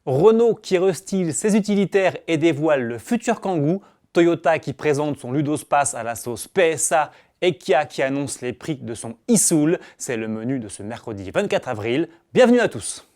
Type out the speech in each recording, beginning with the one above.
Renault qui restyle ses utilitaires et dévoile le futur Kangoo, Toyota qui présente son Ludospace à la sauce PSA et Kia qui annonce les prix de son e-Soul, c'est le menu de ce mercredi 24 avril. Bienvenue à tous.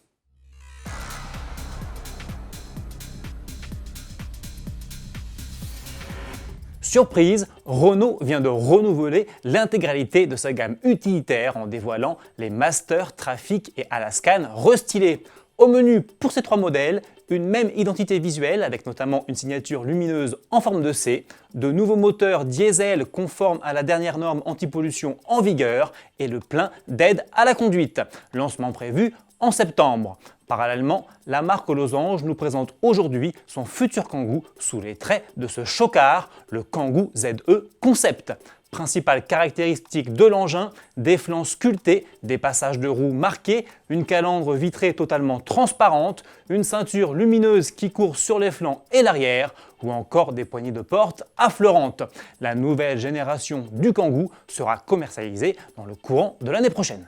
Surprise, Renault vient de renouveler l'intégralité de sa gamme utilitaire en dévoilant les Master, Trafic et Alaskan restylés. Au menu pour ces trois modèles, une même identité visuelle avec notamment une signature lumineuse en forme de C, de nouveaux moteurs diesel conformes à la dernière norme anti-pollution en vigueur et le plein d'aide à la conduite. Lancement prévu en septembre. Parallèlement, la marque aux losanges nous présente aujourd'hui son futur Kangoo sous les traits de ce chocard, le Kangoo ZE Concept. Principale caractéristique de l'engin, des flancs sculptés, des passages de roues marqués, une calandre vitrée totalement transparente, une ceinture lumineuse qui court sur les flancs et l'arrière, ou encore des poignées de porte affleurantes. La nouvelle génération du Kangoo sera commercialisée dans le courant de l'année prochaine.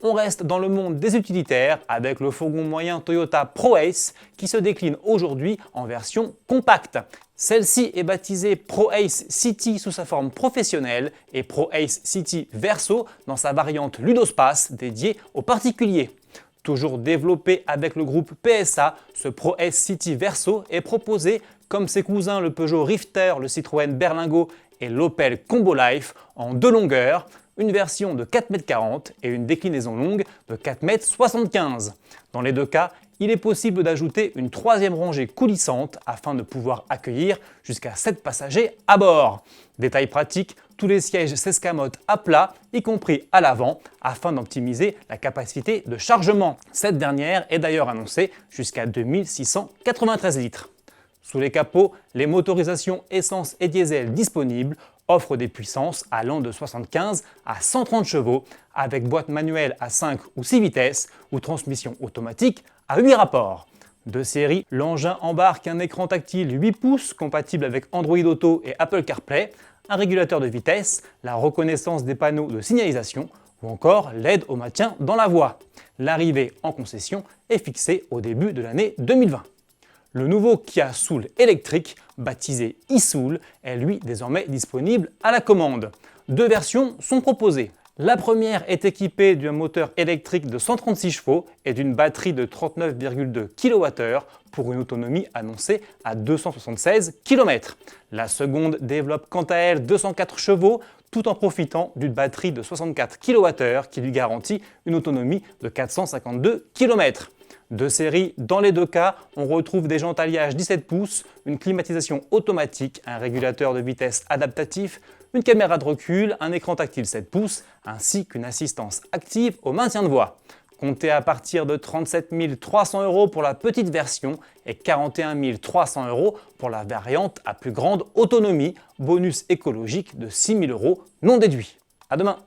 On reste dans le monde des utilitaires avec le fourgon moyen Toyota ProAce qui se décline aujourd'hui en version compacte. Celle-ci est baptisée ProAce City sous sa forme professionnelle et ProAce City Verso dans sa variante Ludospace dédiée aux particuliers. Toujours développé avec le groupe PSA, ce ProAce City Verso est proposé comme ses cousins le Peugeot Rifter, le Citroën Berlingo et l'Opel Combo Life en deux longueurs, une version de 4,40 m et une déclinaison longue de 4,75 m. Dans les deux cas, il est possible d'ajouter une troisième rangée coulissante afin de pouvoir accueillir jusqu'à 7 passagers à bord. Détail pratique, tous les sièges s'escamotent à plat, y compris à l'avant, afin d'optimiser la capacité de chargement. Cette dernière est d'ailleurs annoncée jusqu'à 2693 litres. Sous les capots, les motorisations essence et diesel disponibles offrent des puissances allant de 75 à 130 chevaux avec boîte manuelle à 5 ou 6 vitesses ou transmission automatique à 8 rapports. De série, l'engin embarque un écran tactile 8 pouces compatible avec Android Auto et Apple CarPlay, un régulateur de vitesse, la reconnaissance des panneaux de signalisation ou encore l'aide au maintien dans la voie. L'arrivée en concession est fixée au début de l'année 2020. Le nouveau Kia Soul électrique, baptisé e-Soul, est lui désormais disponible à la commande. Deux versions sont proposées. La première est équipée d'un moteur électrique de 136 chevaux et d'une batterie de 39,2 kWh pour une autonomie annoncée à 276 km. La seconde développe quant à elle 204 chevaux tout en profitant d'une batterie de 64 kWh qui lui garantit une autonomie de 452 km. De série, dans les deux cas, on retrouve des jantes alliage 17 pouces, une climatisation automatique, un régulateur de vitesse adaptatif, une caméra de recul, un écran tactile 7 pouces, ainsi qu'une assistance active au maintien de voie. Comptez à partir de 37 300 € pour la petite version et 41 300 € pour la variante à plus grande autonomie, bonus écologique de 6 000 € non déduit. À demain!